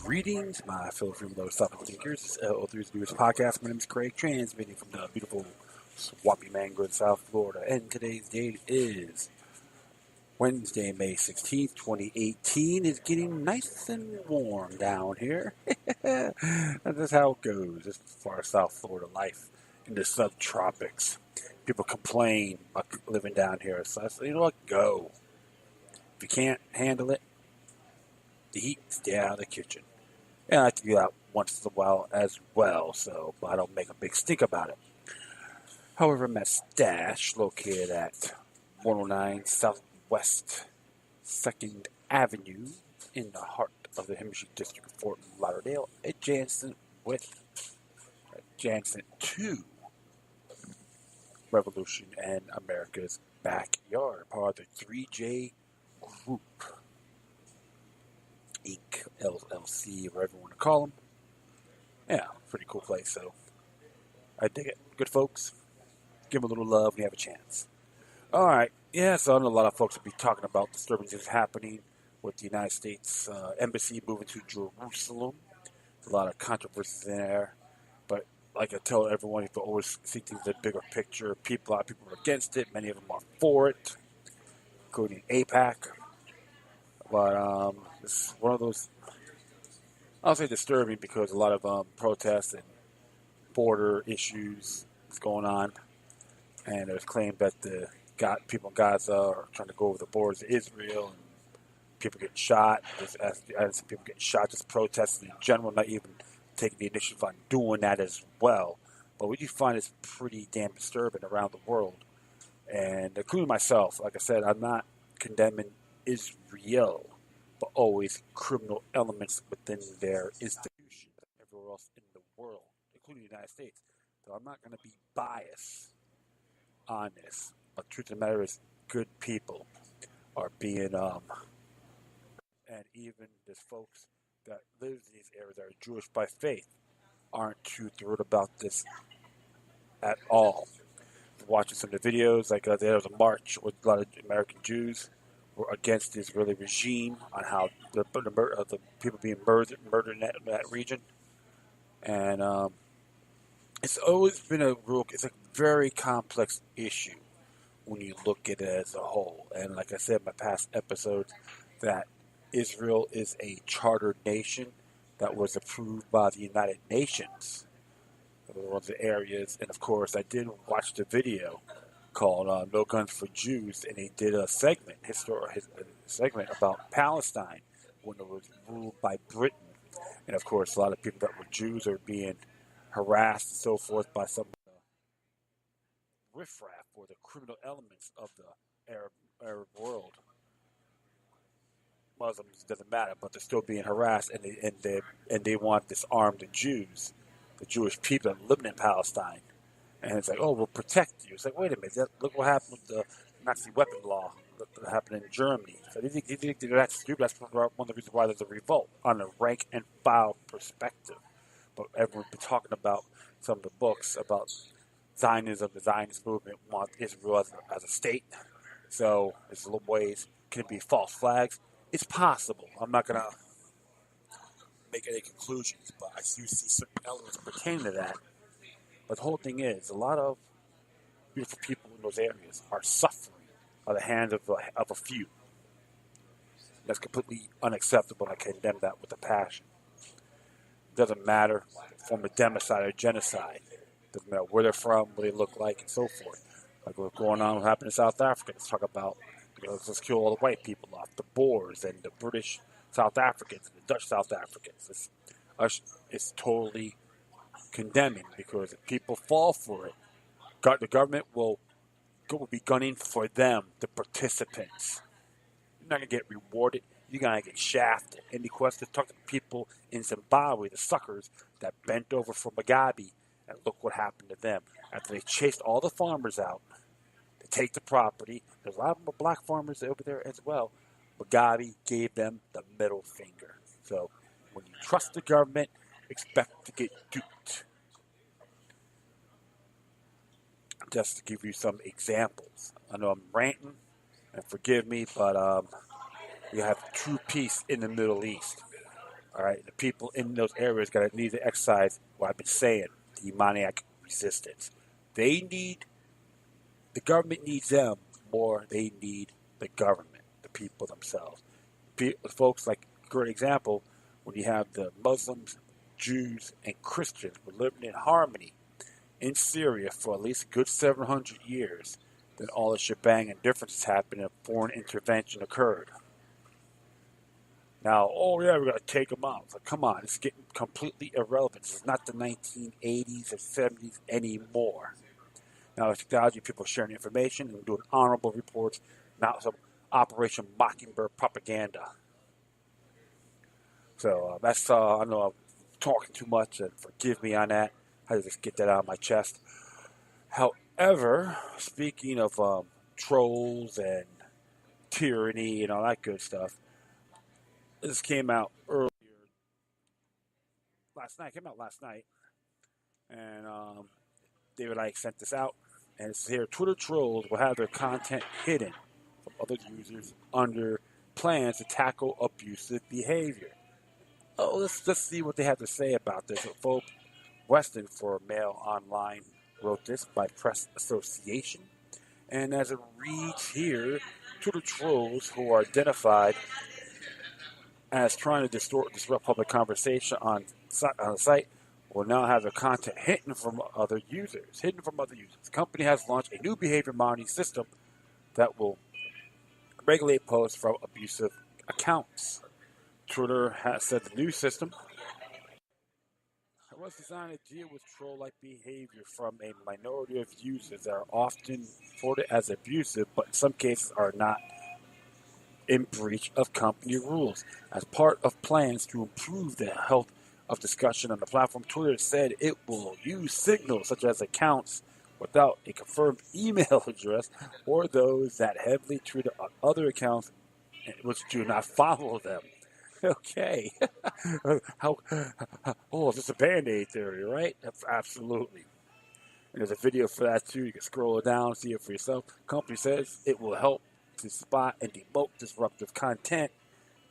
Greetings, my fellow freeloaders, thoughtful thinkers. This is L03's newest podcast. My name is Craig, transmitting from the beautiful swampy mangrove in South Florida. And today's date is Wednesday, May 16th, 2018. It's getting nice and warm down here. That's how it goes as far as South Florida life in the subtropics. People complain about living down here. So I say, you know what, go. If you can't handle it, the heat, stay out of the kitchen. And I like to do that once in a while as well, so I don't make a big stink about it. However, I'm at Stash, located at 109 Southwest 2nd Avenue in the heart of the Hemingway District of Fort Lauderdale, adjacent with Jansen 2 Revolution and America's Backyard, part of the 3J Group. Inc. LLC, whatever you want to call them. Yeah, pretty cool place, so I dig it. Good folks. Give them a little love when you have a chance. Alright, yeah, so I know a lot of folks will be talking about disturbances happening with the United States Embassy moving to Jerusalem. There's a lot of controversies in there, but like I tell everyone, you have to always see things in a bigger picture. A lot of people are against it, many of them are for it, including APAC. But it's one of those, I'll say disturbing because a lot of protests and border issues is going on. And there's claims that the people in Gaza are trying to go over the borders of Israel and people getting shot. There's people getting shot, just protesting in general, not even taking the initiative on doing that as well. But what you find is pretty damn disturbing around the world. And including myself, like I said, I'm not condemning Israel, but always criminal elements within their institutions, everywhere else in the world, including the United States. So I'm not going to be biased on this. But the truth of the matter is, good people are being, and even there's folks that live in these areas that are Jewish by faith aren't too thrilled about this at all. Watching some of the videos, like there was a march with a lot of American Jews against the Israeli regime on how the people being murdered in that region. And it's always been it's a very complex issue when you look at it as a whole. And like I said in my past episodes, that Israel is a chartered nation that was approved by the United Nations. One of the areas, and of course I did watch the video called No Guns for Jews, and he did a segment about Palestine when it was ruled by Britain. And of course, a lot of people that were Jews are being harassed and so forth by some of the riffraff or the criminal elements of the Arab world. Muslims, doesn't matter, but they're still being harassed, and they want to disarm the Jews, the Jewish people that live in Palestine. And it's like, oh, we'll protect you. It's like, wait a minute, look what happened with the Nazi weapon law that happened in Germany. So you think that's stupid? That's one of the reasons why there's a revolt on a rank and file perspective. But everyone's been talking about some of the books about Zionism, the Zionist movement wants Israel as a state. So there's little ways, can it be false flags? It's possible. I'm not going to make any conclusions, but I do see certain elements pertaining to that. But the whole thing is, a lot of beautiful people in those areas are suffering by the hands of a few. That's completely unacceptable. I condemn that with a passion. It doesn't matter form of democide or genocide. It doesn't matter where they're from, what they look like, and so forth. Like what's going on, what happened in South Africa. Let's talk about, let's kill all the white people off, the Boers and the British South Africans and the Dutch South Africans. It's totally condemning, because if people fall for it, the government will be gunning for them, the participants. You're not going to get rewarded. You're going to get shafted. And the question, talk to the people in Zimbabwe, the suckers that bent over for Mugabe, and look what happened to them. After they chased all the farmers out to take the property, there's a lot of black farmers over there as well. Mugabe gave them the middle finger. So when you trust the government, expect to get duped. Just to give you some examples. I know I'm ranting, and forgive me, but we have true peace in the Middle East. All right, the people in those areas got to need to exercise what I've been saying: demoniac resistance. They need the government needs them more. They need the government, the people themselves. Folks, like great example, when you have the Muslims, Jews, and Christians were living in harmony in Syria for at least a good 700 years, then all the shebang and differences happened and foreign intervention occurred. Now, oh yeah, we're going to take them out. Like, come on, it's getting completely irrelevant. This is not the 1980s or 70s anymore. Now, with technology, people are sharing information and doing honorable reports, not some Operation Mockingbird propaganda. So that's, I know I'm talking too much, and forgive me on that. I had to just get that out of my chest. However, speaking of trolls and tyranny and all that good stuff, this came out earlier last night. Came out last night, and David Icke sent this out, and it's here. Twitter trolls will have their content hidden from other users under plans to tackle abusive behavior. Oh, let's see what they have to say about this. Folk Weston for Mail Online wrote this by Press Association. And as it reads here, Twitter trolls who are identified as trying to disrupt public conversation on the site will now have their content hidden from other users. The company has launched a new behavior monitoring system that will regulate posts from abusive accounts. Twitter has said the new system was designed to deal with troll-like behavior from a minority of users that are often reported as abusive, but in some cases are not in breach of company rules. As part of plans to improve the health of discussion on the platform, Twitter said it will use signals such as accounts without a confirmed email address or those that heavily tweet on other accounts which do not follow them. Okay. Oh, it's just a Band-Aid theory, right? Absolutely. And there's a video for that too. You can scroll it down, see it for yourself. Company says it will help to spot and debunk disruptive content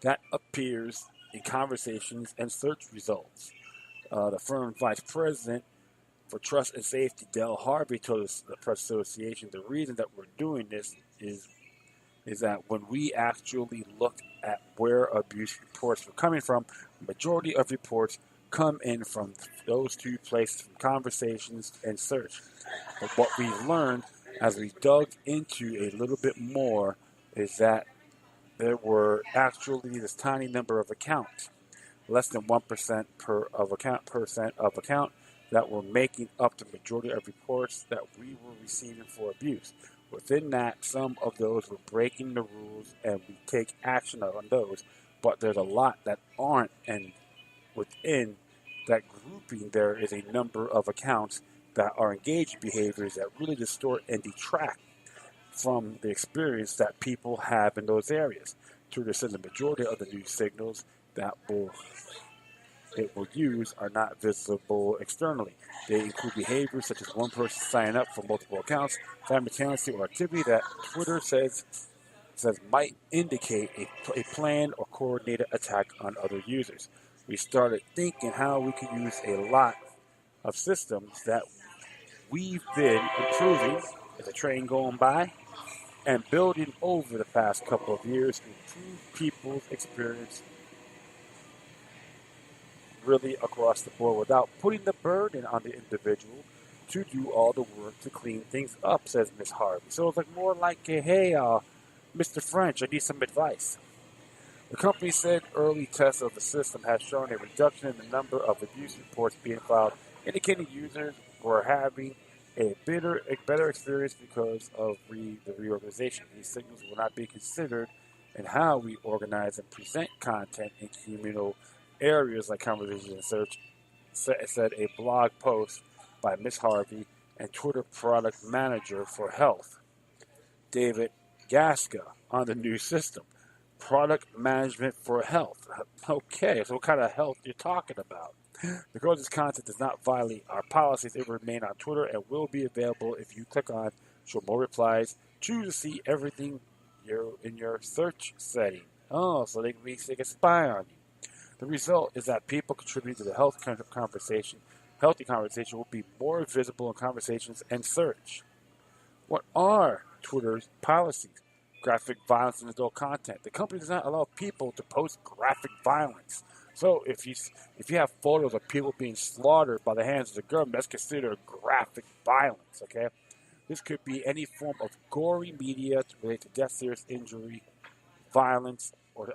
that appears in conversations and search results. The firm's vice president for trust and safety, Del Harvey, told the Press Association the reason that we're doing this is that when we actually look at where abuse reports were coming from, the majority of reports come in from those two places, from conversations and search. But what we learned as we dug into a little bit more is that there were actually this tiny number of accounts, less than 1% percent of account, that were making up the majority of reports that we were receiving for abuse. Within that, some of those were breaking the rules, and we take action on those. But there's a lot that aren't, and within that grouping, there is a number of accounts that are engaged in behaviors that really distort and detract from the experience that people have in those areas. Twitter says the majority of the new signals that it will use are not visible externally. They include behaviors such as one person signing up for multiple accounts, simultaneously, or activity that Twitter says might indicate a planned or coordinated attack on other users. We started thinking how we could use a lot of systems that we've been improving as a train going by and building over the past couple of years to improve people's experience really across the board without putting the burden on the individual to do all the work to clean things up, says Miss Harvey. So it's like more like, hey, Mr. French, I need some advice. The company said early tests of the system have shown a reduction in the number of abuse reports being filed, indicating users were having a better experience because of the reorganization. These signals will not be considered in how we organize and present content in communal areas like conversation and search, said a blog post by Miss Harvey and Twitter product manager for health, David Gasca, on the new system. Product management for health. Okay, so what kind of health you're talking about? Because this content does not violate our policies, it will remain on Twitter and will be available if you click on Show More Replies. Choose to see everything in your search setting. Oh, so they can spy on you. The result is that people contributing to the healthy conversation will be more visible in conversations and search. What are Twitter's policies? Graphic violence and adult content. The company does not allow people to post graphic violence. So if you have photos of people being slaughtered by the hands of the government, that's considered graphic violence. Okay, this could be any form of gory media related to death, serious injury, violence, or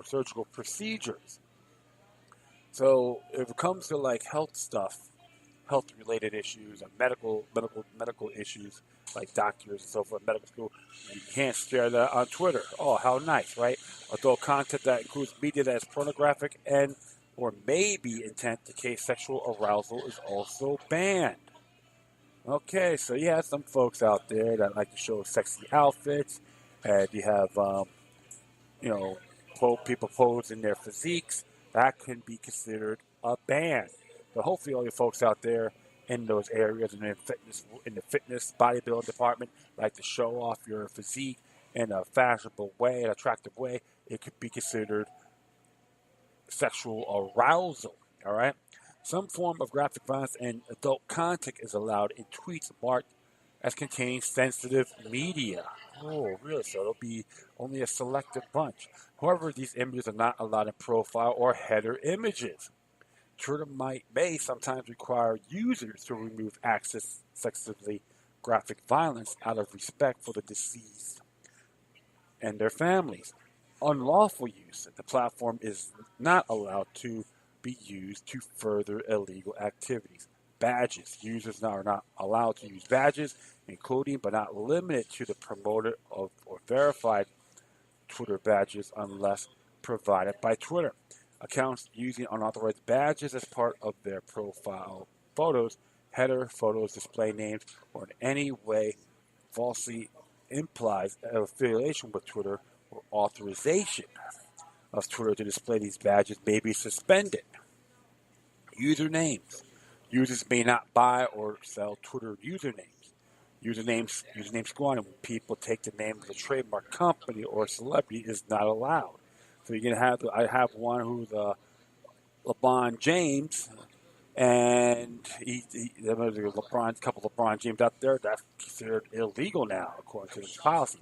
surgical procedures. So if it comes to like health stuff, health related issues and medical issues like doctors and so forth, medical school, you can't share that on Twitter. Oh, how nice, right? Adult content that includes media that is pornographic and or may be intent to cause sexual arousal is also banned. Okay, so you have some folks out there that like to show sexy outfits, and you have you know people pose in their physiques. That can be considered a ban. But hopefully, all you folks out there in those areas and in the fitness bodybuilding department like to show off your physique in a fashionable way, an attractive way. It could be considered sexual arousal. All right. Some form of graphic violence and adult content is allowed in tweets marked as containing sensitive media. Oh, really? So it'll be only a selective bunch. However, these images are not allowed in profile or header images. Twitter may sometimes require users to remove access sexually graphic violence out of respect for the deceased and their families. Unlawful use. The platform is not allowed to be used to further illegal activities. Badges. Users now are not allowed to use badges, including but not limited to the promoted of or verified Twitter badges unless provided by Twitter. Accounts using unauthorized badges as part of their profile photos, header photos, display names, or in any way falsely implies affiliation with Twitter or authorization of Twitter to display these badges may be suspended. Usernames. Users may not buy or sell Twitter usernames. Username squatting, when people take the name of a trademark company or celebrity, is not allowed. So you're gonna have I have one who's LeBron James, and there's a couple of LeBron James out there that's considered illegal now according to this policy.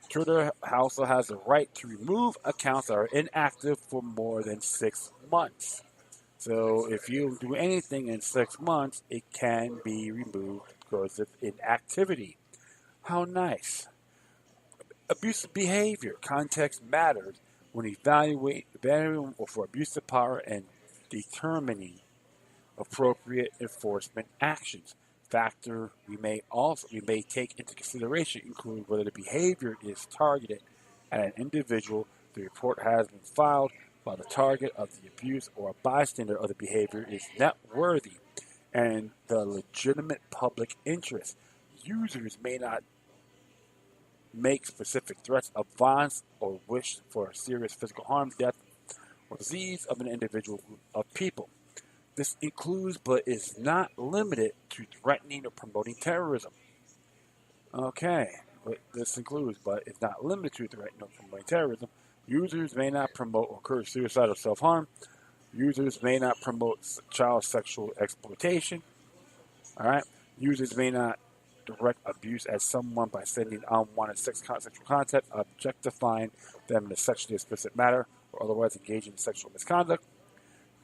Twitter also has the right to remove accounts that are inactive for more than 6 months. So if you do anything in 6 months, it can be removed because of inactivity. How nice. Abusive behavior. Context matters when evaluating for abusive power and determining appropriate enforcement actions. Factor we may take into consideration include whether the behavior is targeted at an individual, the report has been filed by the target of the abuse, or a bystander of the behavior is net worthy, and the legitimate public interest. Users may not make specific threats of violence or wish for serious physical harm, death, or disease of an individual group of people. This includes but is not limited to threatening or promoting terrorism. Okay, but this includes but is not limited to threatening or promoting terrorism. Users may not promote or encourage suicide or self-harm. Users may not promote child sexual exploitation. All right. Users may not direct abuse at someone by sending unwanted sexual content, objectifying them in a sexually explicit manner, or otherwise engaging in sexual misconduct.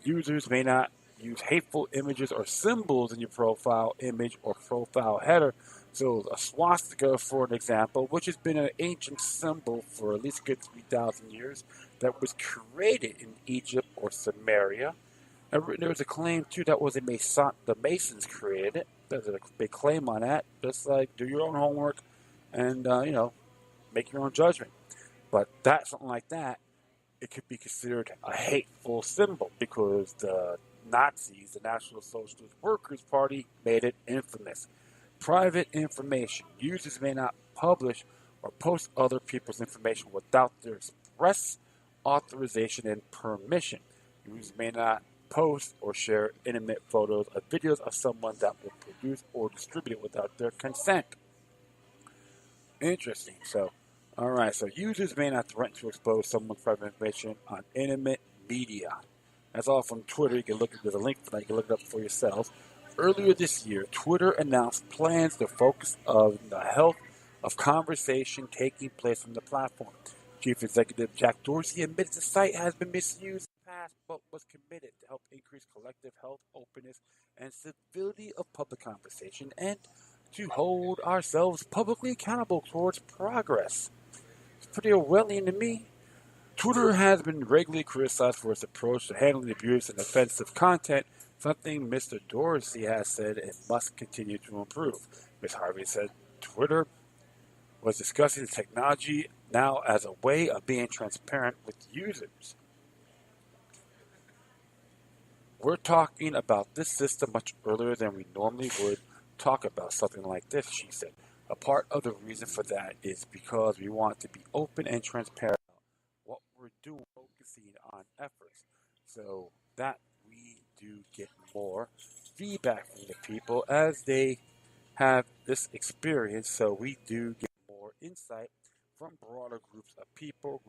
Users may not use hateful images or symbols in your profile image or profile header. So a swastika, for an example, which has been an ancient symbol for at least a good 3,000 years, that was created in Egypt or Samaria. And there was a claim, too, that was the Masons created it. There's a big claim on that. Just like, do your own homework and, make your own judgment. But something like that, it could be considered a hateful symbol because the Nazis, the National Socialist Workers' Party, made it infamous. Private information. Users may not publish or post other people's information without their express authorization and permission. Users may not post or share intimate photos or videos of someone that will produce or distribute it without their consent. Interesting. So, all right. So users may not threaten to expose someone's private information on intimate media. That's all from Twitter. You can look. There's a link for that. You can look it up for yourself. Earlier this year, Twitter announced plans to focus on the health of conversation taking place on the platform. Chief Executive Jack Dorsey admits the site has been misused in the past, but was committed to help increase collective health, openness, and civility of public conversation, and to hold ourselves publicly accountable towards progress. It's pretty Orwellian to me. Twitter has been regularly criticized for its approach to handling abuse and offensive content, something Mr. Dorsey has said it must continue to improve. Ms. Harvey said Twitter was discussing the technology now as a way of being transparent with users. We're talking about this system much earlier than we normally would talk about something like this, she said. A part of the reason for that is because we want to be open and transparent about what we're doing, focusing on efforts, so that we do get more feedback from the people as they have this experience, so we do get more insight from broader groups of people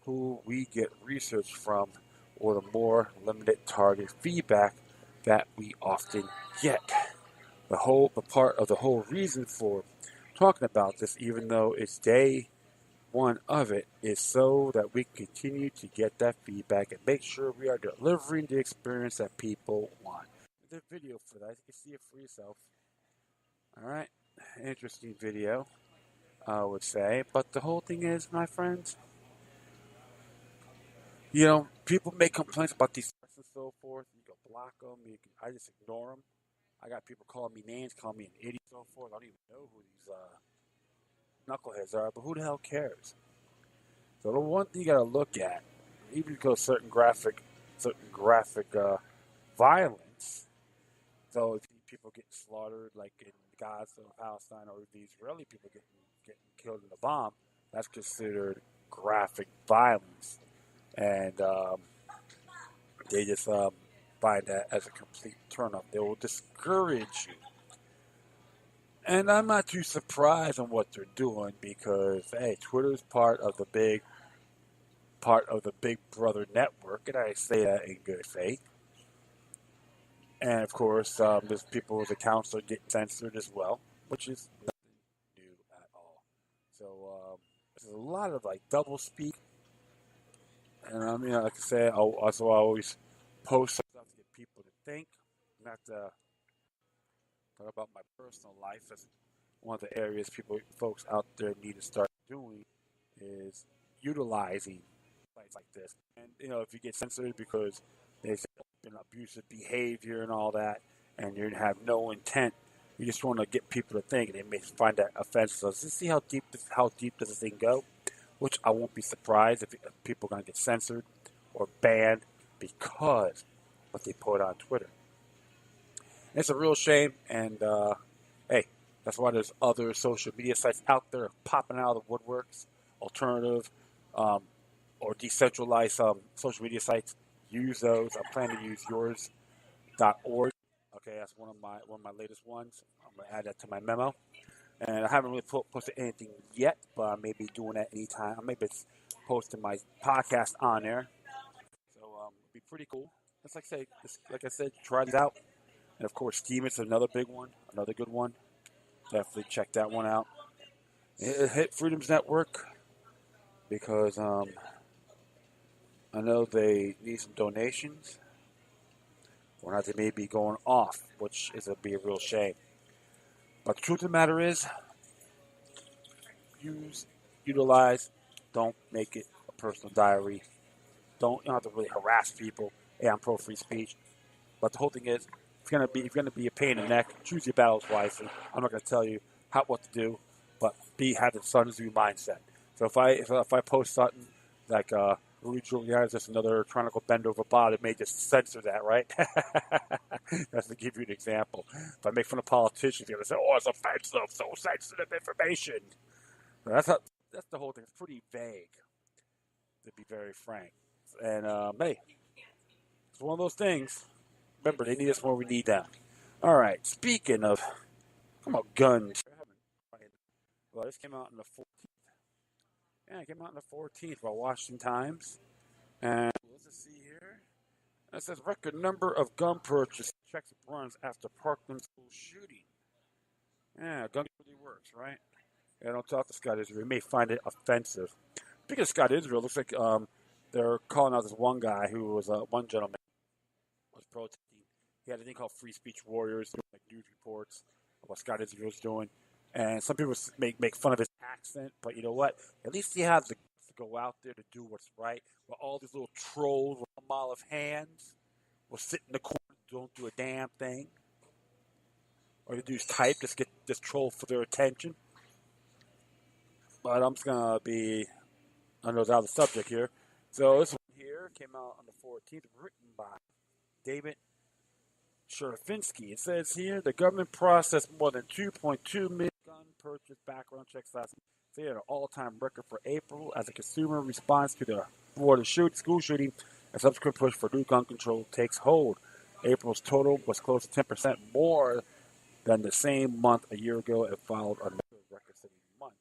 who we get research from, or the more limited target feedback that we often get. The part of the whole reason for talking about this, even though it's day one of it, is so that we continue to get that feedback and make sure we are delivering the experience that people want. There's a video for that. You can see it for yourself. All right, interesting video, I would say. But the whole thing is, my friends, people make complaints about these sites and so forth. You can block them. I just ignore them. I got people calling me names, calling me an idiot, and so forth. I don't even know who these knuckleheads are, but who the hell cares? So the one thing you got to look at, even because certain graphic violence. So if people getting slaughtered, like in Gaza or Palestine, or the Israeli people getting killed in a bomb, that's considered graphic violence, and they just find that as a complete turn-off. They will discourage you. And I'm not too surprised on what they're doing because, hey, Twitter's part of the Big Brother network, and I say that in good faith. And of course, there's people's accounts are getting censored as well, which is nothing new at all. So there's a lot of like double speak, and like I said, I always post stuff to get people to think, not to talk about my personal life. That's one of the areas folks out there need to start doing is utilizing sites like this. And if you get censored because they say abusive behavior and all that, and you have no intent, you just want to get people to think, and they may find that offensive. So let's see how deep does this thing go? Which I won't be surprised if people are going to get censored or banned because of what they put on Twitter. And it's a real shame, and hey, that's why there's other social media sites out there popping out of the woodworks, alternative or decentralized social media sites. Use those. I'm planning to use yours.org. Okay, that's one of my latest ones. I'm gonna add that to my memo. And I haven't really posted anything yet, but I may be doing that anytime. I may be posting my podcast on there. So it'll be pretty cool. Like I said, try it out. And of course, Steam is another big one, another good one. Definitely check that one out. Hit Freedom's Network because I know they need some donations, or not they may be going off, which is be a real shame. But the truth of the matter is, utilize, don't make it a personal diary. You don't have to really harass people. Hey, I'm pro free speech. But the whole thing is, if you're gonna be a pain in the neck, choose your battles wisely. I'm not gonna tell you what to do, but have the Sun Tzu mindset. So if I post something like Rudy Giuliani is just another tyrannical bend over bot, it may just censor that, right? That's to give you an example. If I make fun of politicians, they're gonna say, "Oh, it's offensive, so sensitive information." That's the whole thing. It's pretty vague, to be very frank. And hey, it's one of those things. Remember, they need us more we need them. All right. Speaking of, come on, guns. Well, this came out on the 14th. Yeah, it came out on the 14th by Washington Times. And let's Let's see here. It says record number of gun purchase checks runs after Parkland school shooting. Yeah, gun really works, right? Yeah, don't talk to Scott Israel. You may find it offensive. Speaking of Scott Israel, looks like they're calling out this one guy who was one gentleman was protesting. He had a thing called Free Speech Warriors, doing like news reports of what Scott Israel was doing, and some people make fun of his accent. But you know what? At least he has the guts to go out there to do what's right. While all these little trolls with a mile of hands will sit in the corner, don't do a damn thing. All you do is type, just get this troll for their attention. But I'm just gonna be out of the subject here. So this one here came out on the 14th, written by David Sharafinsky. It says here the government processed more than 2.2 million gun purchase background checks last month. They had an all-time record for April as a consumer response to the Florida school shooting. A subsequent push for new gun control takes hold. April's total was close to 10% more than the same month a year ago and followed another record-setting month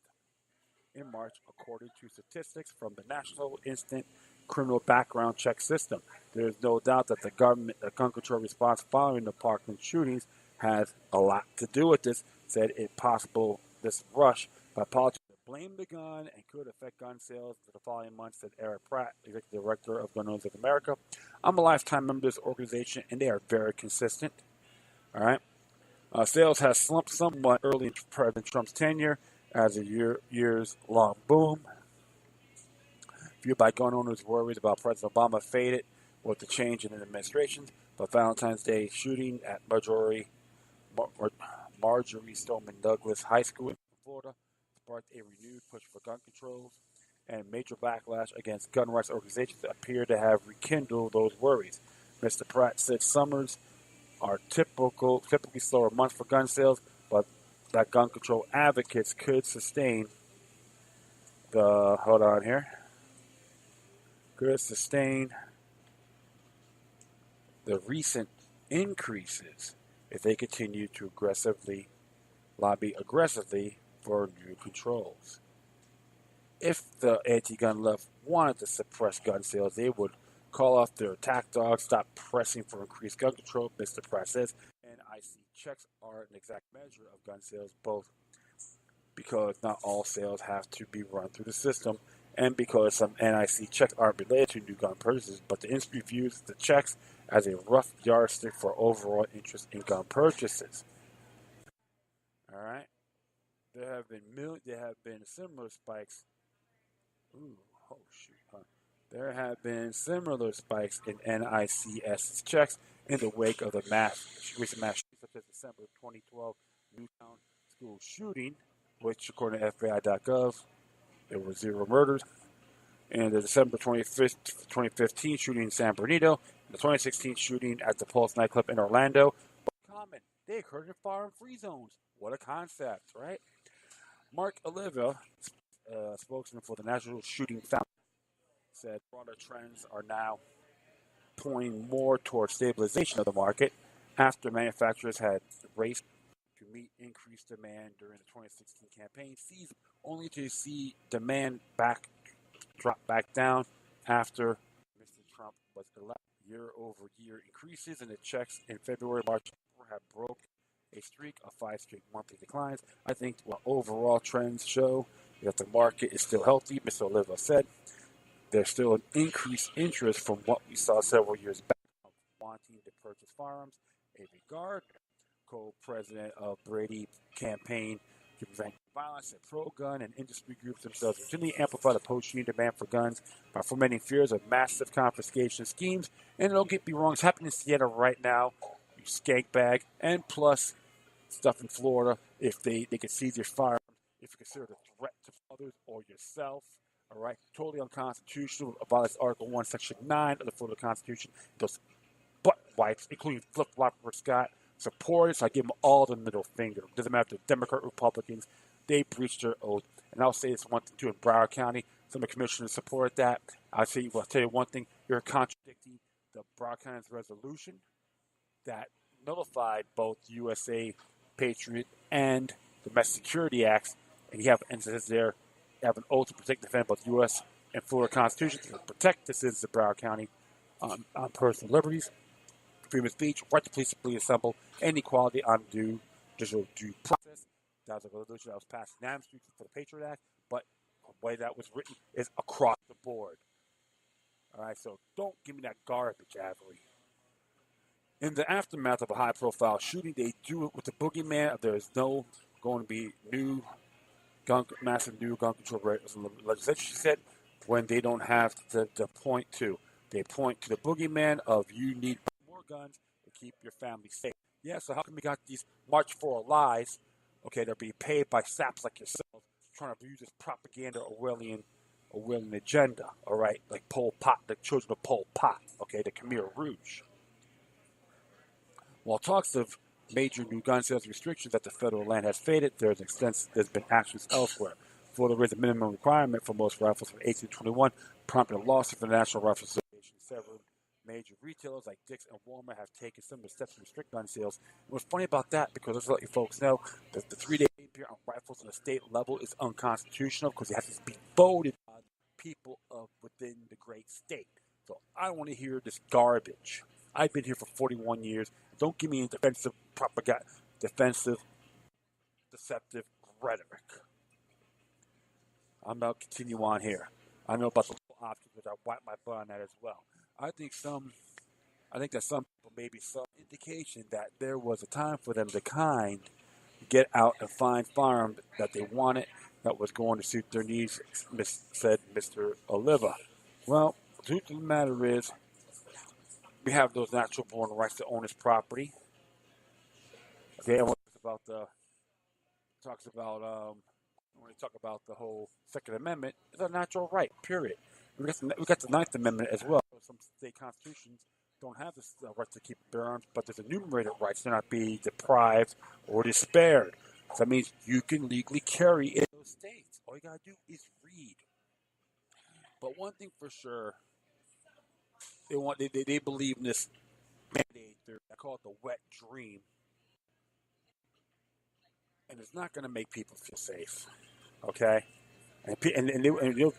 in March, according to statistics from the National Instant Criminal Background Check System. There is no doubt that the gun control response following the Parkland shootings has a lot to do with this, said it possible this rush by politicians that blame the gun and could affect gun sales for the following months, said Eric Pratt, executive director of Gun Owners of America. I'm a lifetime member of this organization, and they are very consistent. All right. Sales has slumped somewhat early in President Trump's tenure as a years-long boom. Viewed by gun owners, worries about President Obama faded with the change in administration, but Valentine's Day shooting at Marjorie Stoneman Douglas High School in Florida sparked a renewed push for gun controls, and major backlash against gun rights organizations appear to have rekindled those worries. Mr. Pratt said summers are typically slower months for gun sales, but that gun control advocates could sustain the recent increases if they continue to lobby aggressively for new controls. If the anti-gun left wanted to suppress gun sales, they would call off their attack dogs, stop pressing for increased gun control, Mr. Pratt says. NIC checks are an exact measure of gun sales, both because not all sales have to be run through the system, and because some NIC checks aren't related to new gun purchases, but the industry views the checks as a rough yardstick for overall interest in gun purchases. All right, there have been similar spikes. There have been similar spikes in NICS's checks in the wake of the recent mass shootings, such as December 2012 Newtown school shooting, which, according to FBI.gov, there were 0 murders, and the December 2015 shooting in San Bernardino, and the 2016 shooting at the Pulse nightclub in Orlando. Common, they occurred in firearm-free zones. What a concept, right? Mark Oliva, spokesman for the National Shooting Foundation, said broader trends are now pointing more towards stabilization of the market after manufacturers had raced to meet increased demand during the 2016 campaign season, only to see demand drop back down after Mr. Trump was elected. Year-over-year increases in the checks in February, March, have broken a streak of 5 straight monthly declines. I think while overall trends show that the market is still healthy, Mr. Oliva said, there's still an increased interest from what we saw several years back of wanting to purchase firearms. A regard, co-president of Brady Campaign to Prevent Violence, and pro-gun and industry groups themselves routinely amplify the post-shooting demand for guns by fomenting fears of massive confiscation schemes. And don't get me wrong, it's happening in Seattle right now, you skank bag, and plus stuff in Florida if they can seize your firearms if you consider it a threat to others or yourself. All right, totally unconstitutional. Violates Article 1, Section 9 of the Florida Constitution. Those butt wipes, including flip-flop Rick Scott, support it, so I give them all the middle finger. Doesn't matter if they're Democrat or Republicans. They breached their oath. And I'll say this one thing, too, in Broward County. Some of the commissioners supported that. I'll tell you one thing. You're contradicting the Broward County's resolution that nullified both USA Patriot and Domestic Security Acts. And you have instances there. You have an oath to protect and defend both U.S. and Florida Constitution to protect the citizens of Broward County. on personal liberties, freedom of speech, right to peaceably assemble, and equality on judicial due process. That was a resolution that was passed unanimously for the Patriot Act, but the way that was written is across the board. All right, so don't give me that garbage, Avery. In the aftermath of a high-profile shooting, they do it with the boogeyman. There is no going to be massive new gun control legislation. She said when they don't have to point to, they point to the boogeyman of you need more guns to keep your family safe. Yeah, so how come we got these March for Lies? Okay, they're being paid by saps like yourself, trying to use this propaganda Orwellian agenda. All right, like Pol Pot, the children of Pol Pot. Okay, the Khmer Rouge. While talks of major new gun sales restrictions at the federal land has faded, there's been actions elsewhere. Florida raised the minimum requirement for most rifles from 18 to 21, prompting a lawsuit from the National Rifle Association. Several major retailers like Dick's and Walmart have taken similar steps to restrict gun sales. And what's funny about that, because let's let you folks know, that the 3-day period on rifles on the state level is unconstitutional because it has to be voted by people within the great state. So I don't want to hear this garbage. I've been here for 41 years. Don't give me any defensive propaganda, defensive, deceptive rhetoric. I'm about to continue on here. I know about the little options, which I wipe my butt on that as well. I think that some people maybe some indication that there was a time for them to get out and find firearms that they wanted that was going to suit their needs, said Mr. Oliva. Well, the truth of the matter is, we have those natural born rights to own this property. Okay, and talks about when they talk about the whole Second Amendment, it's a natural right. Period. We got the Ninth Amendment as well. Some state constitutions don't have the right to keep bear arms, but there's enumerated rights to not be deprived or despaired. So that means you can legally carry in those states. All you gotta do is read. But one thing for sure, they believe in this mandate. I call it the wet dream, and it's not going to make people feel safe. Okay, and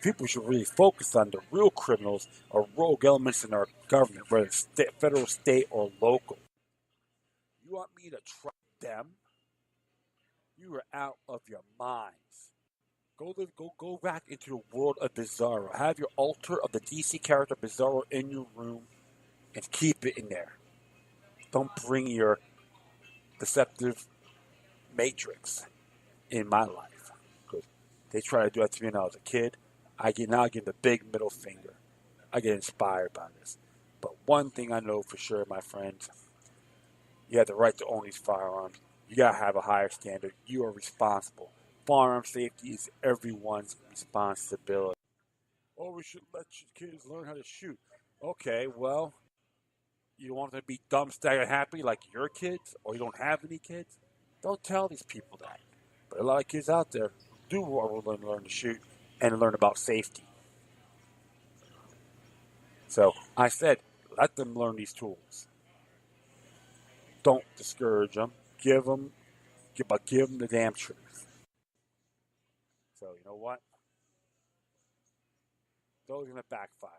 people should really focus on the real criminals or rogue elements in our government, whether it's federal, state, or local. You want me to trust them? You are out of your minds. Go back into the world of Bizarro. Have your altar of the DC character Bizarro in your room and keep it in there. Don't bring your deceptive matrix in my life. Because they try to do that to me when I was a kid. I give the big middle finger. I get inspired by this. But one thing I know for sure, my friends, you have the right to own these firearms. You gotta have a higher standard. You are responsible. Firearm safety is everyone's responsibility. Oh, we should let kids learn how to shoot. Okay, well, you want them to be dumb, staggered, happy like your kids, or you don't have any kids? Don't tell these people that. But a lot of kids out there do want to learn to shoot and learn about safety. So I said, let them learn these tools. Don't discourage them. Give them the damn truth. So you know what? Those are going to backfire.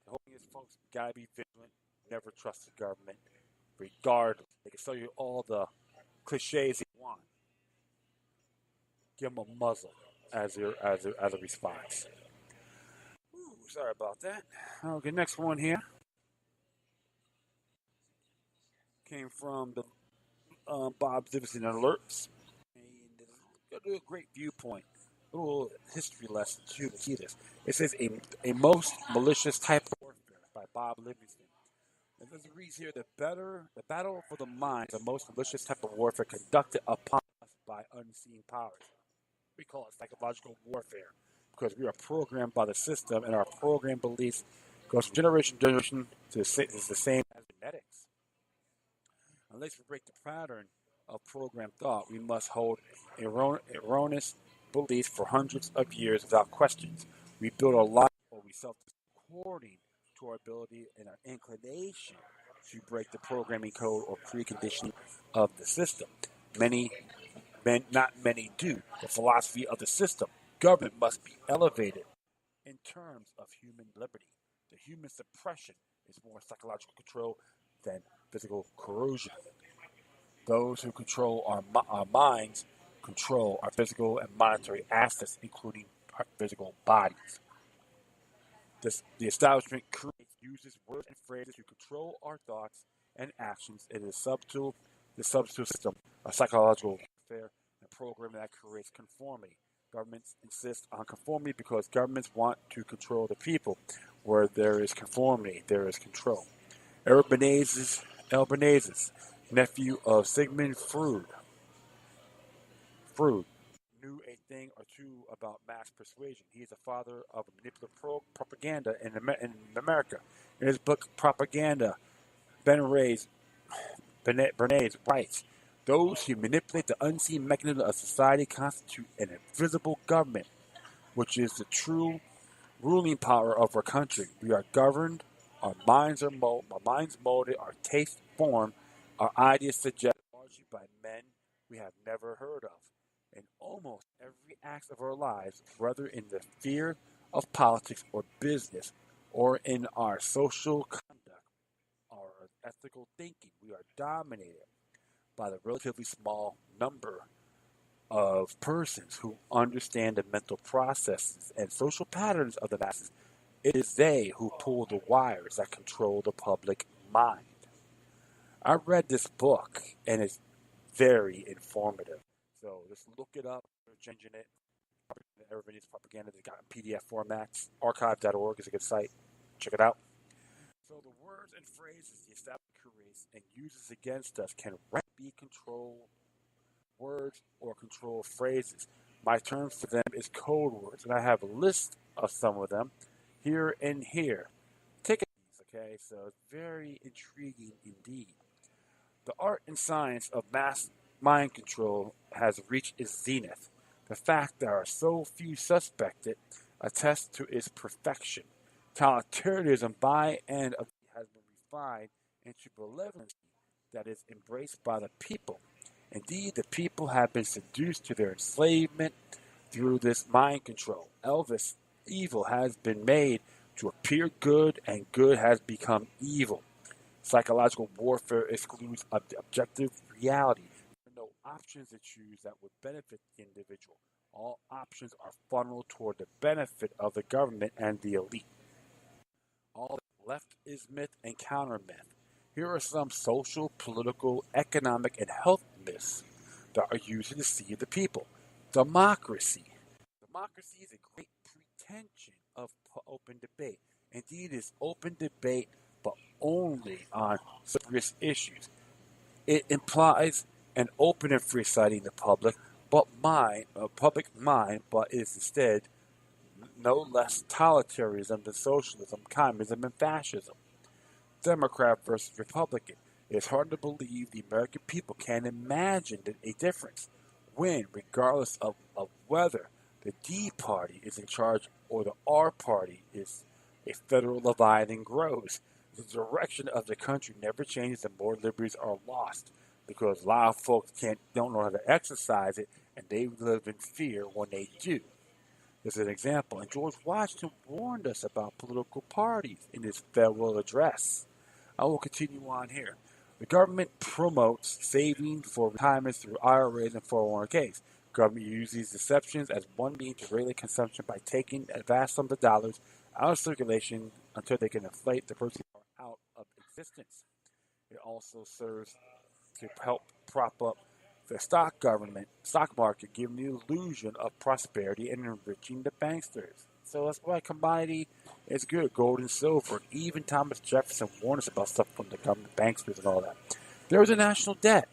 The whole thing is, folks, you gotta be vigilant. Never trust the government, regardless. They can sell you all the cliches you want. Give them a muzzle as a response. Ooh, sorry about that. Okay, next one here came from the Bob Zivison alerts. And do a great viewpoint, a little history lesson too to see this. It says a most malicious type of warfare by Bob Livingston. And as it reads here, the battle for the mind, the most malicious type of warfare conducted upon us by unseen powers. We call it psychological warfare because we are programmed by the system, and our program beliefs goes from generation to generation is the same as genetics. Unless we break the pattern of programmed thought, we must hold erroneous beliefs for hundreds of years without questions. We build our life or we according to our ability and our inclination to break the programming code or preconditioning of the system. Not many do. The philosophy of the system. Government must be elevated in terms of human liberty. The human suppression is more psychological control than physical coercion. Those who control our minds control our physical and monetary assets, including our physical bodies. The establishment uses words and phrases to control our thoughts and actions. It is the subtle system of psychological warfare and programming that creates conformity. Governments insist on conformity because governments want to control the people. Where there is conformity, there is control. Albanese, nephew of Sigmund Freud, knew a thing or two about mass persuasion. He is the father of manipulative propaganda in America. In his book Propaganda, Bernays writes, those who manipulate the unseen mechanism of society constitute an invisible government, which is the true ruling power of our country. We are governed, our minds molded, our tastes formed, our ideas suggested largely by men we have never heard of. In almost every act of our lives, whether in the sphere of politics or business, or in our social conduct, our ethical thinking, we are dominated by the relatively small number of persons who understand the mental processes and social patterns of the masses. It is they who pull the wires that control the public mind. I read this book and it's very informative. So just look it up, search engine it. Everybody's propaganda. They got PDF formats. Archive.org is a good site. Check it out. So the words and phrases the establishment creates and uses against us can be control words or control phrases. My term for them is code words, and I have a list of some of them here and here. Take a look, okay? So it's very intriguing indeed. The art and science of mass mind control has reached its zenith. The fact there are so few suspected attests to its perfection. Totalitarianism by and of has been refined into malevolence that is embraced by the people. Indeed, the people have been seduced to their enslavement through this mind control. Evil has been made to appear good, and good has become evil. Psychological warfare excludes objective reality. There are no options to choose that would benefit the individual. All options are funneled toward the benefit of the government and the elite. All left is myth and counter myth. Here are some social, political, economic, and health myths that are used to deceive the people. Democracy. Democracy is a great pretension of open debate. Indeed, it is open debate, but only on serious issues. It implies an open and free society in the public mind, but is instead no less totalitarianism than socialism, communism, and fascism. Democrat versus Republican. It is hard to believe the American people can imagine a difference when, regardless of whether the D party is in charge or the R party is a federal leviathan grows. The direction of the country never changes and more liberties are lost because a lot of folks don't know how to exercise it and they live in fear when they do. As an example, and George Washington warned us about political parties in his farewell address. I will continue on here. The government promotes saving for retirement through IRAs and 401ks. Government uses these deceptions as one means to regulate consumption by taking vast sums of dollars out of circulation until they can inflate the purchasing power out of existence. It also serves to help prop up the stock market, giving the illusion of prosperity and enriching the banksters. So that's why commodity is good. Gold and silver. Even Thomas Jefferson warned us about stuff from the government banksters and all that. There is a national debt.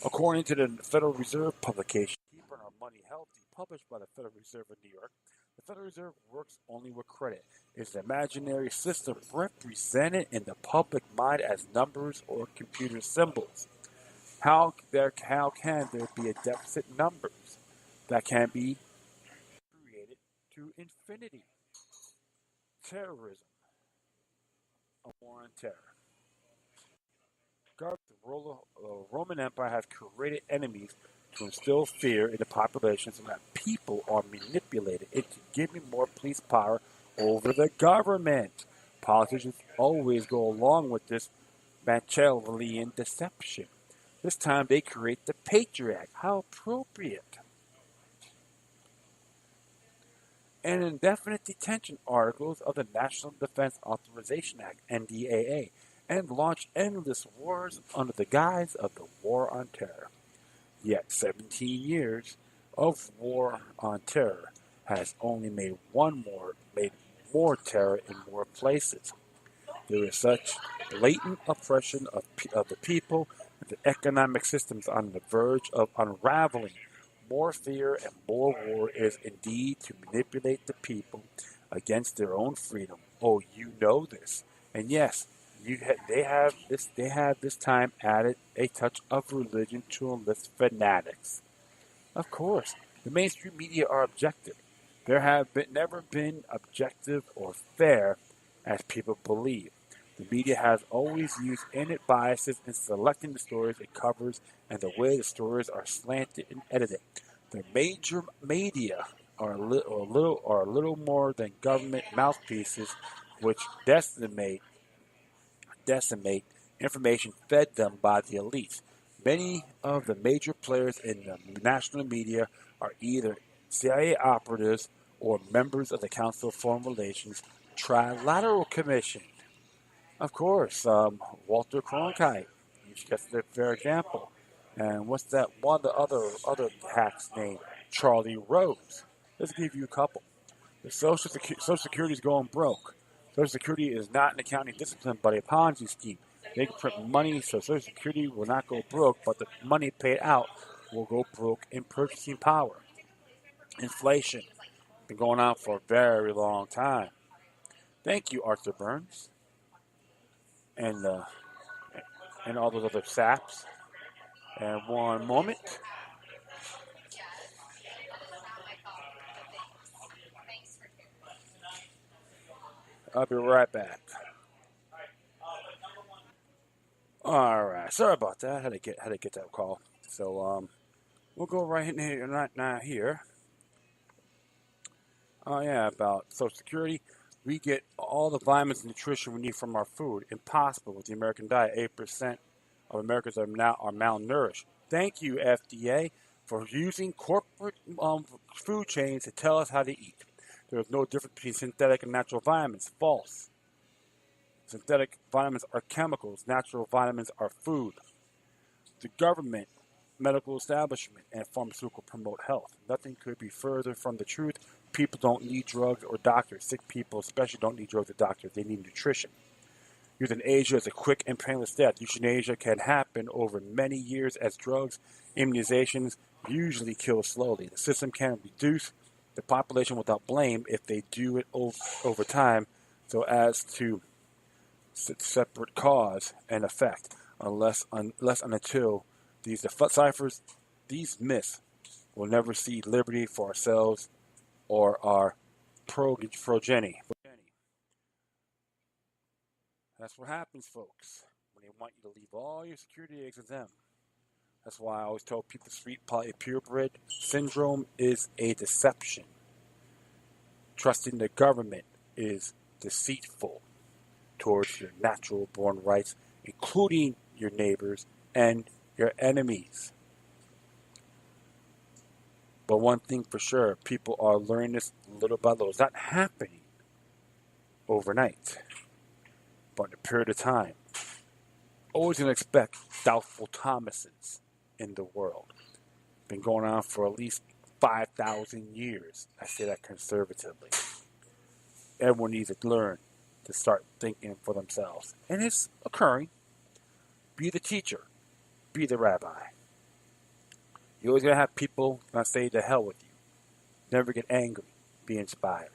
According to the Federal Reserve publication, Keeping Our Money Healthy, published by the Federal Reserve of New York, the Federal Reserve works only with credit. It's an imaginary system represented in the public mind as numbers or computer symbols. How can there be a deficit numbers that can be created to infinity? Terrorism, a war on terror. The Roman Empire has created enemies to instill fear in the population so that people are manipulated into giving more police power over the government. Politicians always go along with this Machiavellian deception. This time they create the Patriot Act. How appropriate. And indefinite detention articles of the National Defense Authorization Act, NDAA, and launch endless wars under the guise of the War on Terror. Yet 17 years of war on terror has only made more terror in more places. There is such blatant oppression of the people and the economic systems on the verge of unraveling. More fear and more war is indeed to manipulate the people against their own freedom. Oh, you know this, and yes, they have this time added a touch of religion to enlist fanatics. Of course, the mainstream media are objective. Never been objective or fair as people believe. The media has always used innate biases in selecting the stories it covers and the way the stories are slanted and edited. The major media are a little more than government mouthpieces, which decimate information fed them by the elites. Many of the major players in the national media are either CIA operatives or members of the Council of Foreign Relations Trilateral Commission. Of course, Walter Cronkite. That's the fair example. And what's that one of the other hack's name? Charlie Rose. Let's give you a couple. The Social Security is going broke. Social Security is not an accounting discipline, but a Ponzi scheme. They can print money, so Social Security will not go broke, but the money paid out will go broke in purchasing power. Inflation been going on for a very long time. Thank you, Arthur Burns, and uh, and all those other saps. And one moment, I'll be right back. All right, sorry about that. Had to get that call. So we'll go right in here right now here. Oh yeah, about Social Security. We get all the vitamins and nutrition we need from our food. Impossible with the American diet. 8% of Americans are malnourished. Thank you, FDA, for using corporate food chains to tell us how to eat. There is no difference between synthetic and natural vitamins. False. Synthetic vitamins are chemicals. Natural vitamins are food. The government, medical establishment, and pharmaceutical promote health. Nothing could be further from the truth. People don't need drugs or doctors. Sick people especially don't need drugs or doctors. They need nutrition. Euthanasia is a quick and painless death. Euthanasia can happen over many years as drugs, immunizations usually kill slowly. The system can reduce the population without blame if they do it over time so as to separate cause and effect, unless and until these deciphers, these myths will never see liberty for ourselves or our progeny. That's what happens, folks, when they want you to leave all your security eggs with them. That's why I always tell people street purebred syndrome is a deception. Trusting the government is deceitful towards your natural born rights, including your neighbors and your enemies. But one thing for sure, people are learning this little by little. It's not happening overnight, but in a period of time. Always going to expect doubtful Thomases in the world. Been going on for at least 5,000 years. I say that conservatively. Everyone needs to learn to start thinking for themselves. And it's occurring. Be the teacher. Be the rabbi. You're always going to have people going to say to hell with you. Never get angry. Be inspired.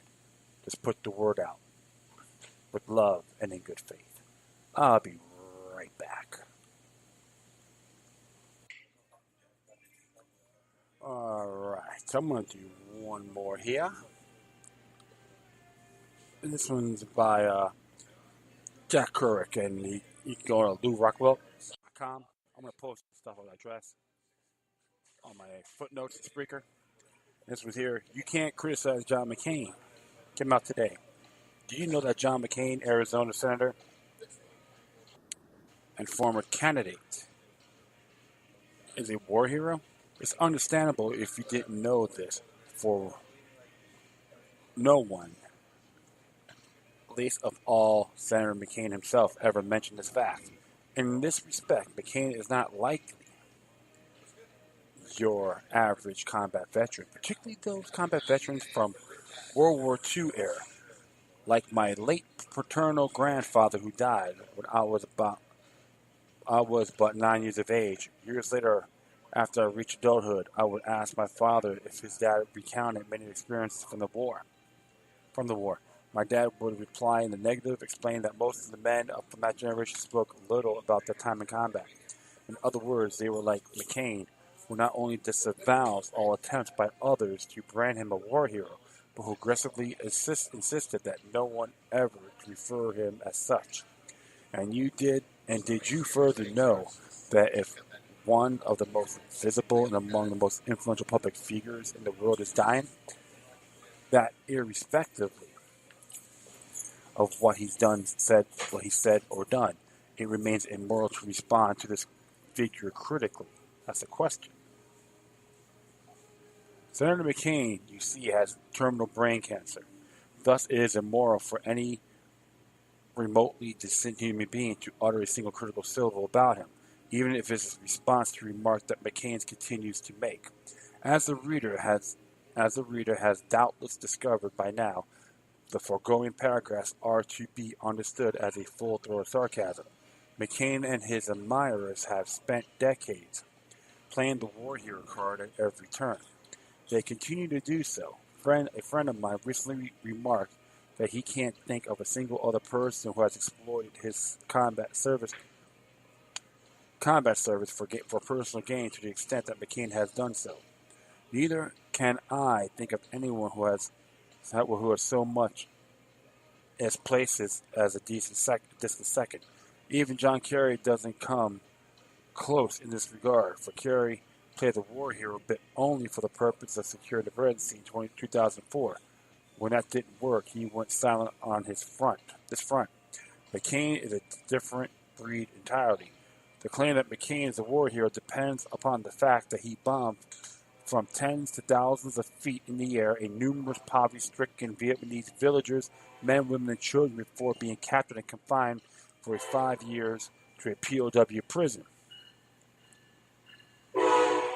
Just put the word out with love and in good faith. I'll be right back. All right. So I'm going to do one more here. This one's by Jack Kerouac, and you can go to LouRockwell.com. I'm going to post stuff on that address on my footnotes and Spreaker. This was here. You can't criticize John McCain. Came out today. Do you know that John McCain, Arizona senator and former candidate, is a war hero? It's understandable if you didn't know this, for no one, least of all Senator McCain himself, ever mentioned this fact. In this respect, McCain is not like your average combat veteran, particularly those combat veterans from World War II era, like my late paternal grandfather who died when I was but 9 years of age. Years later, after I reached adulthood, I would ask my father if his dad recounted many experiences from the war. My dad would reply in the negative, explaining that most of the men from that generation spoke little about their time in combat. In other words, they were like McCain, who not only disavows all attempts by others to brand him a war hero, but who aggressively insisted that no one ever to refer him as such. And did you further know that if one of the most visible and among the most influential public figures in the world is dying, that irrespectively of what he said or done, it remains immoral to respond to this figure critically? That's the question. Senator McCain, you see, has terminal brain cancer. Thus, it is immoral for any remotely distant human being to utter a single critical syllable about him, even if it is a response to remarks that McCain continues to make. As the reader has doubtless discovered by now, the foregoing paragraphs are to be understood as a full-throated sarcasm. McCain and his admirers have spent decades playing the war hero card at every turn. They continue to do so. A friend of mine recently remarked that he can't think of a single other person who has exploited his combat service for personal gain to the extent that McCain has done so. Neither can I think of anyone who has so much as places as a distant second. Even John Kerry doesn't come close in this regard, for Kerry played the war hero bit only for the purpose of securing the presidency in 2004. When that didn't work, he went silent on this front. McCain is a different breed entirely. The claim that McCain is a war hero depends upon the fact that he bombed from tens to thousands of feet in the air a numerous poverty-stricken Vietnamese villagers, men, women, and children before being captured and confined for 5 years to a POW prison.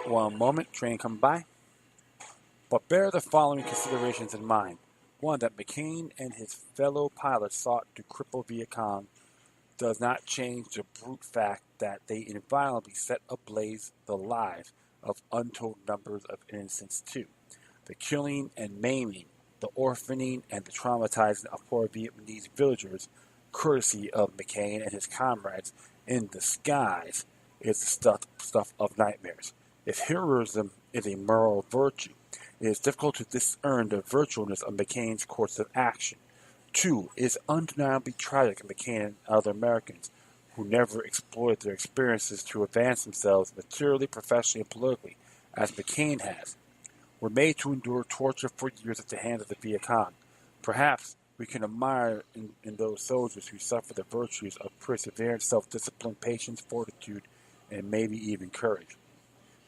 One moment, train coming by. But bear the following considerations in mind. One, that McCain and his fellow pilots sought to cripple Viet Cong does not change the brute fact that they inviolably set ablaze the lives of untold numbers of innocents too. The killing and maiming, the orphaning and the traumatizing of poor Vietnamese villagers, courtesy of McCain and his comrades in the skies, is the stuff of nightmares. If heroism is a moral virtue, it is difficult to discern the virtuousness of McCain's course of action. Two, it is undeniably tragic of McCain and other Americans who never exploited their experiences to advance themselves materially, professionally, and politically, as McCain has, were made to endure torture for years at the hands of the Viet Cong. Perhaps we can admire in those soldiers who suffer the virtues of perseverance, self-discipline, patience, fortitude, and maybe even courage.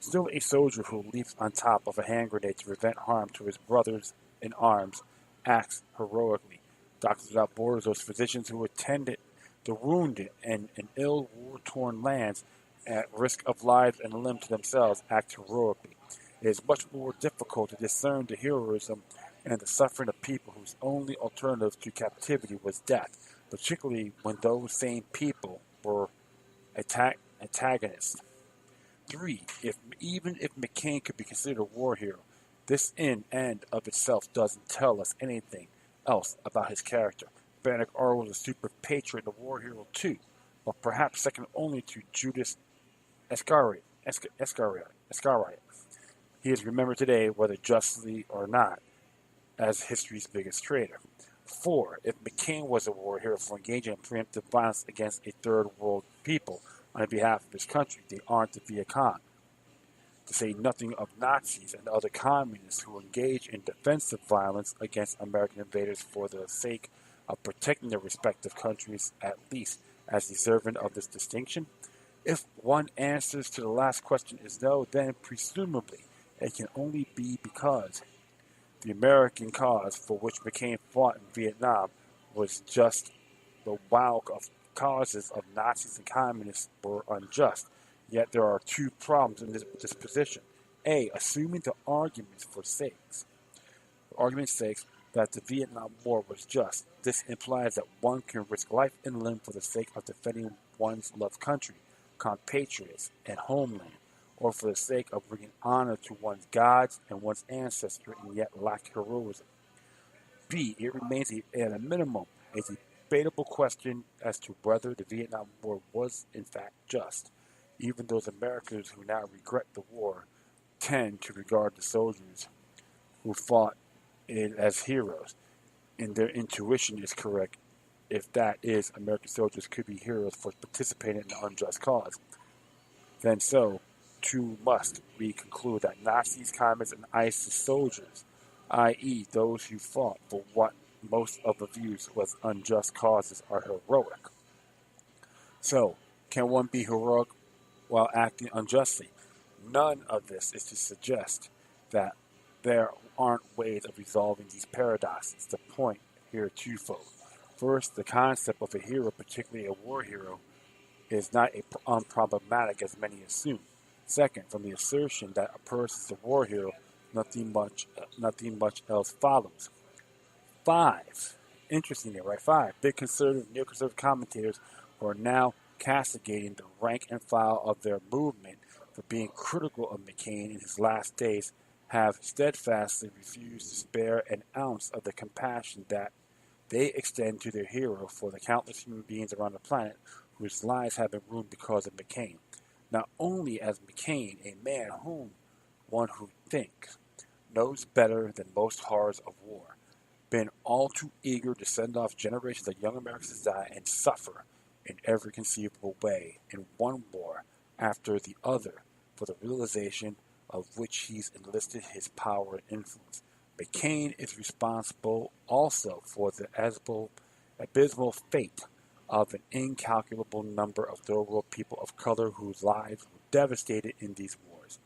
Still, a soldier who leaps on top of a hand grenade to prevent harm to his brothers in arms acts heroically. Doctors Without Borders, those physicians who attended the wounded and in ill war-torn lands at risk of lives and limb to themselves, act heroically. It is much more difficult to discern the heroism and the suffering of people whose only alternative to captivity was death, particularly when those same people were antagonists. 3. Even if McCain could be considered a war hero, this in and of itself doesn't tell us anything else about his character. Benedict Arnold was a super patriot and a war hero too, but perhaps second only to Judas Iscariot. He is remembered today, whether justly or not, as history's biggest traitor. 4. If McCain was a war hero for engaging in preemptive violence against a third world people on behalf of his country, they aren't the Viet Cong. To say nothing of Nazis and other communists who engage in defensive violence against American invaders for the sake of protecting their respective countries, at least as deserving of this distinction? If one answers to the last question is no, then presumably it can only be because the American cause for which McCain fought in Vietnam was just. The wild of causes of Nazis and communists were unjust. Yet there are two problems in this position. A, assuming the argument's sakes, that the Vietnam War was just. This implies that one can risk life and limb for the sake of defending one's loved country, compatriots, and homeland, or for the sake of bringing honor to one's gods and one's ancestors and yet lack heroism. B, it remains at a minimum a debatable question as to whether the Vietnam War was in fact just. Even those Americans who now regret the war tend to regard the soldiers who fought it as heroes, and their intuition is correct if that is, American soldiers could be heroes for participating in an unjust cause. Then so, too, must we conclude that Nazis, communists, and ISIS soldiers, i.e., those who fought for what most of the views was unjust causes, are heroic. So, can one be heroic while acting unjustly? None of this is to suggest that there aren't ways of resolving these paradoxes. The point here twofold. First, the concept of a hero, particularly a war hero, is not unproblematic as many assume. Second, from the assertion that a person is a war hero, nothing much else follows. 5. Interesting there, right? 5. Big conservative, neoconservative commentators who are now castigating the rank and file of their movement for being critical of McCain in his last days have steadfastly refused to spare an ounce of the compassion that they extend to their hero for the countless human beings around the planet whose lives have been ruined because of McCain. Not only as McCain, a man who thinks knows better than most horrors of war, been all too eager to send off generations of young Americans to die and suffer in every conceivable way in one war after the other for the realization of which he's enlisted his power and influence. McCain is responsible also for the abysmal fate of an incalculable number of third-world people of color whose lives were devastated in these wars.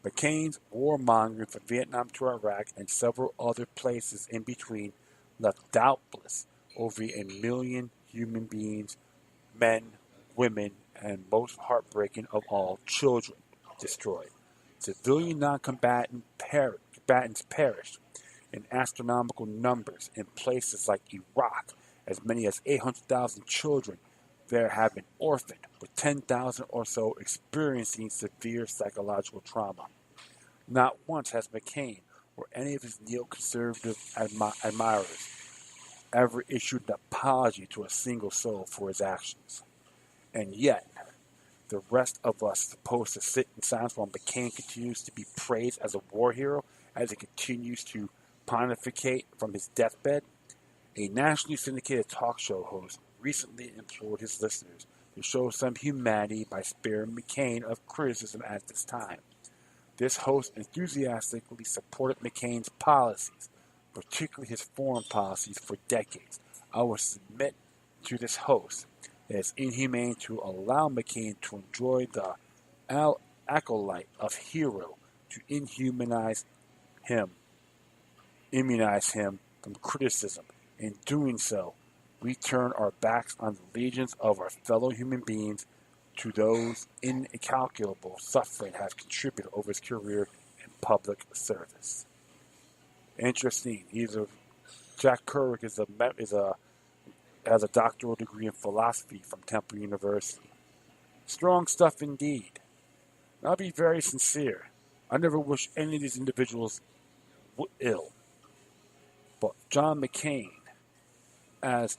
McCain's warmongering from Vietnam to Iraq and several other places in between left doubtless over a million human beings, men, women, and most heartbreaking of all, children, destroyed. Civilian non-combatants perished in astronomical numbers in places like Iraq. As many as 800,000 children there have been orphaned, with 10,000 or so experiencing severe psychological trauma. Not once has McCain or any of his neoconservative admirers ever issued an apology to a single soul for his actions. And yet, the rest of us supposed to sit in silence while McCain continues to be praised as a war hero as he continues to pontificate from his deathbed? A nationally syndicated talk show host recently implored his listeners to show some humanity by sparing McCain of criticism at this time. This host enthusiastically supported McCain's policies, particularly his foreign policies, for decades. I will submit to this host that it's inhumane to allow McCain to enjoy the acolyte of hero to immunize him from criticism. In doing so, we turn our backs on the legions of our fellow human beings to those incalculable suffering has contributed over his career in public service. Interesting. Jack Kerouac has a doctoral degree in philosophy from Temple University. Strong stuff indeed. And I'll be very sincere. I never wish any of these individuals ill. But John McCain, as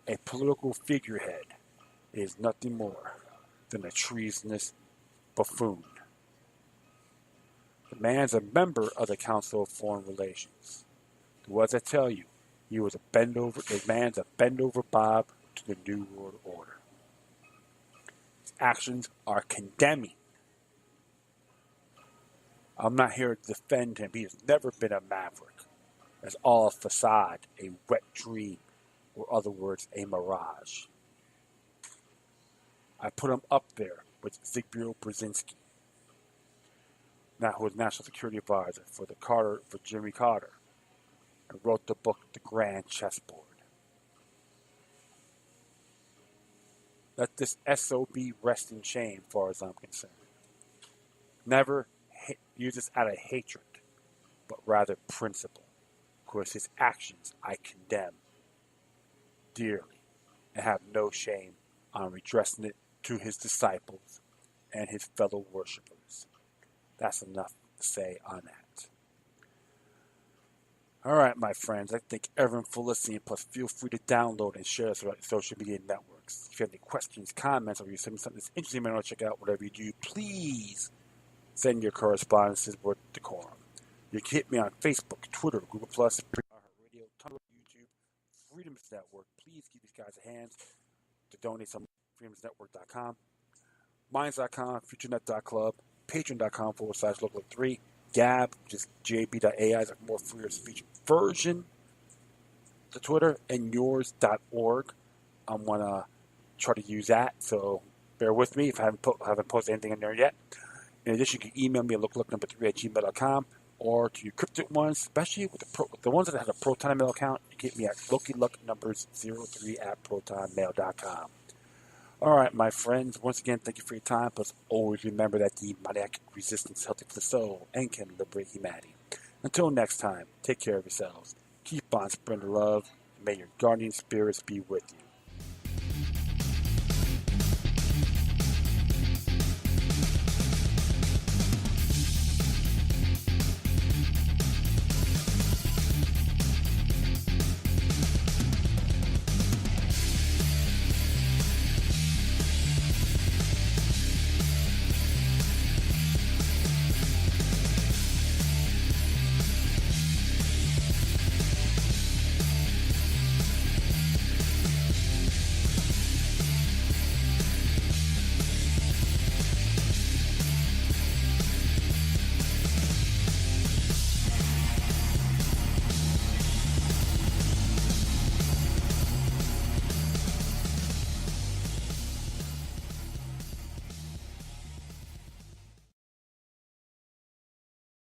a political figurehead, is nothing more than a treasonous buffoon. The man's a member of the Council of Foreign Relations. What does I tell you? The man's a bend over Bob to the New World Order. His actions are condemning. I'm not here to defend him. He has never been a maverick. That's all a facade, a wet dream, or other words, a mirage. I put him up there with Zbigniew Brzezinski, now who was National Security Advisor for Jimmy Carter, and wrote the book The Grand Chessboard. Let this SOB rest in shame, as far as I'm concerned. Never use this out of hatred, but rather principle. Of course, his actions I condemn dearly and have no shame on redressing it to his disciples and his fellow worshippers. That's enough to say on that. All right, my friends, I thank everyone for listening. Plus, feel free to download and share us throughout social media networks. If you have any questions, comments, or you send me something that's interesting, you want to check out, whatever you do, please send your correspondences with decorum. You can hit me on Facebook, Twitter, Google+, Radio, Tumblr, YouTube, Freedoms Network. Please give these guys a hand to donate some. freedomsnetwork.com, minds.com, futurenet.club, patreon.com/local3, Gab, which is jb.ai, is a more freer speech version to Twitter, and yours.org. I'm going to try to use that, so bear with me if I haven't posted anything in there yet. In addition, you can email me at localluck3@gmail.com, or to your cryptic ones, especially with the ones that have a Proton Mail account, you can hit me at LokiLuck03@protonmail.com. All right, my friends, once again, thank you for your time. Plus, always remember that demoniac resistance is healthy for the soul and can liberate humanity. Until next time, take care of yourselves. Keep on spreading love, and may your guardian spirits be with you.